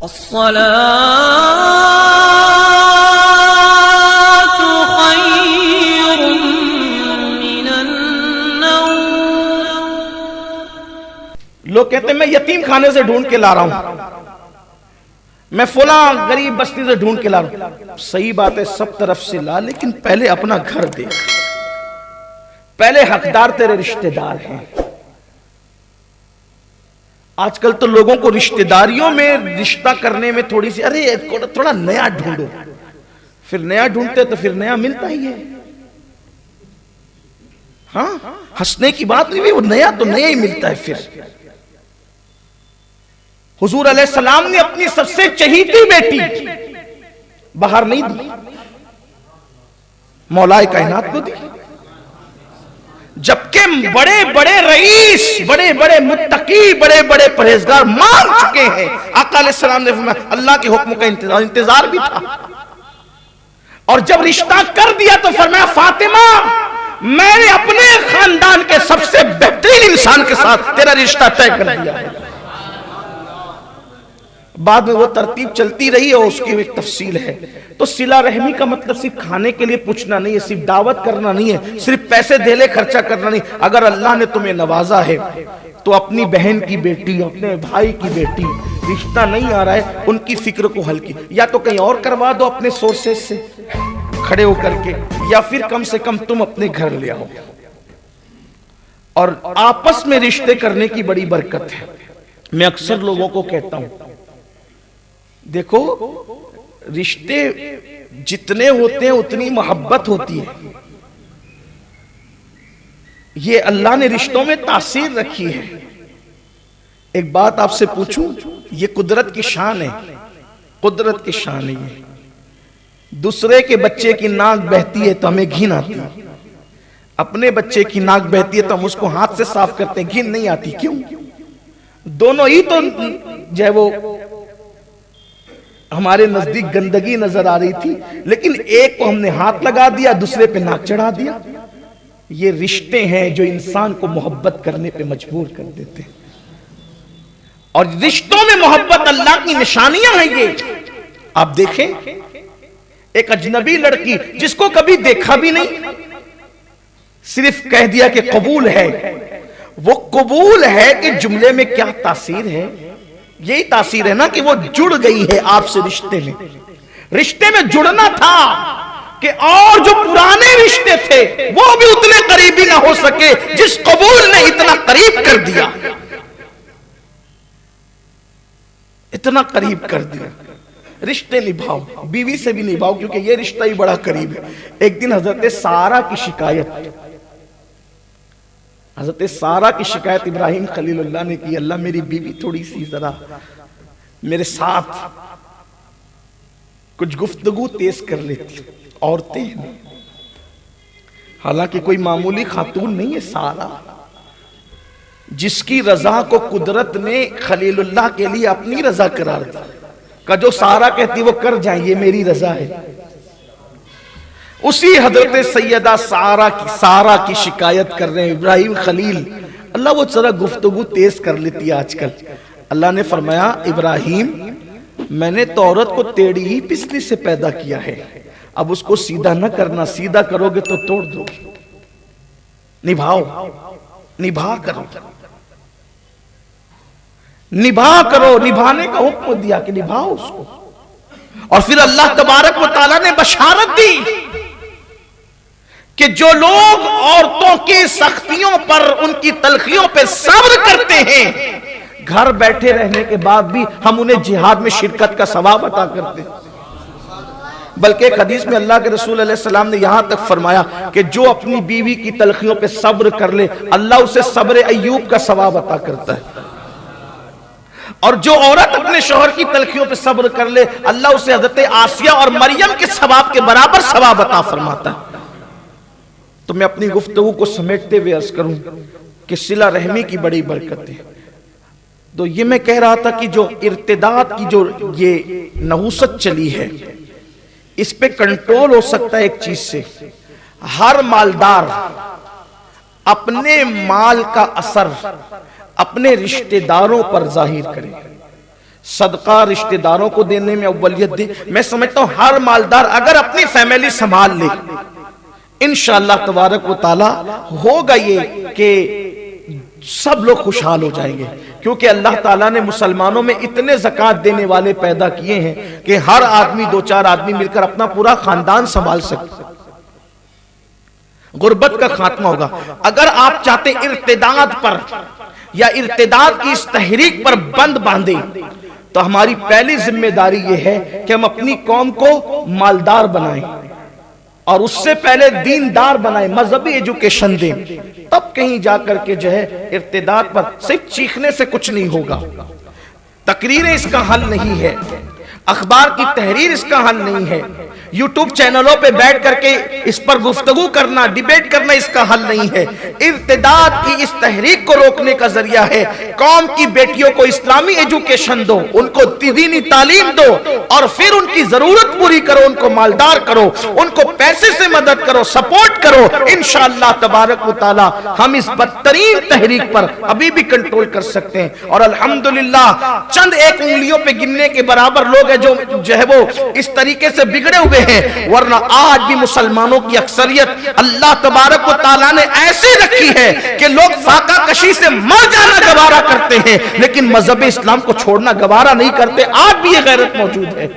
الصلاة خير من النوم. لوگ کہتے ہیں میں یتیم خانے سے ڈھونڈ کے لا رہا ہوں، میں فلاں غریب بستی سے ڈھونڈ کے لا رہا ہوں. صحیح بات ہے، سب طرف سے لا، لیکن پہلے اپنا گھر دیکھ. پہلے حقدار تیرے رشتہ دار ہیں. آج کل تو لوگوں کو رشتہ داریوں میں رشتہ کرنے میں تھوڑی سی تھوڑا نیا ڈھونڈو، پھر نیا ڈھونڈتے تو پھر نیا ملتا ہی ہے. ہاں ہنسنے کی بات نہیں، وہ نیا تو نیا ہی ملتا ہے. پھر حضور علیہ السلام نے اپنی سب سے چہیتی بیٹی باہر نہیں دی، مولا کائنات کو دی. جبکہ بڑے بڑے رئیس، بڑے بڑے متقی، بڑے بڑے پرہیزگار مانگ چکے ہیں. آقا علیہ السلام نے فرمایا اللہ کے حکم کا انتظار بھی تھا. اور جب رشتہ کر دیا تو فرمایا فاطمہ میں نے اپنے خاندان کے سب سے بہترین انسان کے ساتھ تیرا رشتہ طے کر دیا ہے. بعد میں وہ ترتیب چلتی رہی اور اس کی ایک تفصیل ہے. تو صلہ رحمی کا مطلب صرف کھانے کے لیے پوچھنا نہیں ہے، صرف دعوت کرنا نہیں ہے، صرف پیسے دے لے خرچہ کرنا نہیں. اگر اللہ نے تمہیں نوازا ہے تو اپنی بہن کی بیٹی، اپنے بھائی کی بیٹی، رشتہ نہیں آ رہا ہے، ان کی فکر کو حل کی. یا تو کہیں اور کروا دو اپنے سورسز سے کھڑے ہو کر کے، یا پھر کم سے کم تم اپنے گھر لے آؤ. اور آپس میں رشتے کرنے کی بڑی برکت ہے. میں اکثر لوگوں کو کہتا ہوں دیکھو رشتے جتنے ہوتے ہیں اتنی محبت ہوتی ہے. یہ اللہ نے رشتوں میں تاثیر رکھی ہے. ایک بات آپ سے پوچھوں، یہ قدرت کی شان ہے، قدرت کی شان ہے. یہ دوسرے کے بچے کی ناک بہتی ہے تو ہمیں گھن آتی ہے، اپنے بچے کی ناک بہتی ہے تو ہم اس کو ہاتھ سے صاف کرتے ہیں، گھن نہیں آتی. کیوں؟ دونوں ہی تو جو ہے وہ ہمارے نزدیک گندگی نظر آ رہی تھی، لیکن ایک کو ہم نے ہاتھ لگا دیا، دوسرے پہ ناک چڑھا دیا. یہ رشتے ہیں جو انسان کو محبت کرنے پہ مجبور کر دیتے ہیں. اور رشتوں میں محبت اللہ کی نشانیاں ہیں. یہ آپ دیکھیں ایک اجنبی لڑکی جس کو کبھی دیکھا بھی نہیں، صرف کہہ دیا کہ قبول ہے. وہ قبول ہے کہ جملے میں کیا تاثیر ہے؟ یہی تاثیر ہے نا کہ وہ جڑ گئی ہے آپ سے رشتے میں. رشتے میں جڑنا تھا کہ اور جو پرانے رشتے تھے وہ بھی اتنے قریبی نہ ہو سکے جس قبول نے اتنا قریب کر دیا، اتنا قریب کر دیا. رشتے نبھاؤ، بیوی سے بھی نبھاؤ کیونکہ یہ رشتہ ہی بڑا قریب ہے. ایک دن حضرت سارہ کی شکایت، حضرت سارہ کی شکایت ابراہیم خلیل اللہ نے کی، اللہ میری بیوی تھوڑی سی ذرا میرے ساتھ کچھ گفتگو تیز کر لیتی. عورتیں ہیں، حالانکہ کوئی معمولی خاتون نہیں ہے سارہ، جس کی رضا کو قدرت نے خلیل اللہ کے لیے اپنی رضا قرار دیا. کہ جو سارہ کہتی وہ کر جائیں، یہ میری رضا ہے. اسی حضرت سیدہ سارہ کی شکایت کر رہے ہیں ابراہیم خلیل. اللہ وہ ذرا گفتگو تیز کر لیتی ہے آج کل. اللہ نے فرمایا ابراہیم میں نے تو عورت کو ٹیڑھی ہی پسلی سے پیدا کیا ہے، اب اس کو سیدھا نہ کرنا، سیدھا کرو گے تو توڑ دو گے. نبھاؤ، نبھا کرو، نبھا کرو. نبھانے کا حکم دیا کہ نبھاؤ اس کو. اور پھر اللہ تبارک و تعالیٰ نے بشارت دی کہ جو لوگ عورتوں کی سختیوں پر، ان کی تلخیوں پہ صبر کرتے ہیں، گھر بیٹھے رہنے کے بعد بھی ہم انہیں جہاد میں شرکت کا ثواب عطا کرتے ہیں. بلکہ ایک حدیث میں اللہ کے رسول علیہ السلام نے یہاں تک فرمایا کہ جو اپنی بیوی کی تلخیوں پہ صبر کر لے اللہ اسے صبر ایوب کا ثواب عطا کرتا ہے. اور جو عورت اپنے شوہر کی تلخیوں پہ صبر کر لے اللہ اسے حضرت آسیہ اور مریم کے ثواب کے برابر ثواب عطا فرماتا ہے. تو میں اپنی گفتگو کو سمیٹتے ہوئے عرض کروں کہ صلہ رحمی کی بڑی برکت ہے. تو یہ میں کہہ رہا تھا کہ جو ارتداد کی جو یہ نحوست چلی ہے اس پہ کنٹرول ہو سکتا ہے ایک چیز سے. ہر مالدار اپنے مال کا اثر اپنے رشتہ داروں پر ظاہر کرے. صدقہ رشتہ داروں کو دینے میں اولیت دے. میں سمجھتا ہوں ہر مالدار اگر اپنی فیملی سنبھال لے انشاءاللہ تبارک و تعالی ہوگا یہ کہ سب لوگ خوشحال ہو جائیں گے. کیونکہ اللہ تعالیٰ نے مسلمانوں میں اتنے زکوٰۃ دینے والے پیدا کیے ہیں کہ ہر آدمی 2-4 آدمی مل کر اپنا پورا خاندان سنبھال سکتے. غربت کا خاتمہ ہوگا. اگر آپ چاہتے ارتداد پر یا ارتداد کی اس تحریک پر بند باندھیں تو ہماری پہلی ذمہ داری یہ ہے کہ ہم اپنی قوم کو مالدار بنائیں اور اس سے پہلے دیندار بنائیں, مذہبی ایجوکیشن دیں. تب کہیں جا کر کے جو ہے ارتداد پر صرف چیخنے سے کچھ نہیں ہوگا, تقریریں اس کا حل نہیں ہے, اخبار کی تحریر اس کا حل نہیں ہے, یوٹیوب چینلوں پہ بیٹھ کر کے اس پر گفتگو کرنا, ڈیبیٹ کرنا اس کا حل نہیں ہے. ارتداد کی اس تحریک کو روکنے کا ذریعہ ہے قوم کی بیٹیوں کو اسلامی ایجوکیشن دو, ان کو دینی تعلیم دو اور پھر ان کی ضرورت پوری کرو, ان کو مالدار کرو, ان کو پیسے سے مدد کرو, سپورٹ کرو. انشاءاللہ تبارک و تعالی ہم اس بدترین تحریک پر ابھی بھی کنٹرول کر سکتے ہیں. اور الحمدللہ چند ایک انگلیوں پہ گننے کے برابر لوگ ہیں جو ہے وہ اس طریقے سے بگڑے ہوئے ہیں, ورنہ آج بھی مسلمانوں کی اکثریت اللہ تبارک و تعالیٰ نے ایسے رکھی ہے کہ لوگ فاقہ کشی سے مر جانا گوارا کرتے ہیں لیکن مذہب اسلام کو چھوڑنا گوارا نہیں کرتے. آج بھی یہ غیرت موجود ہے.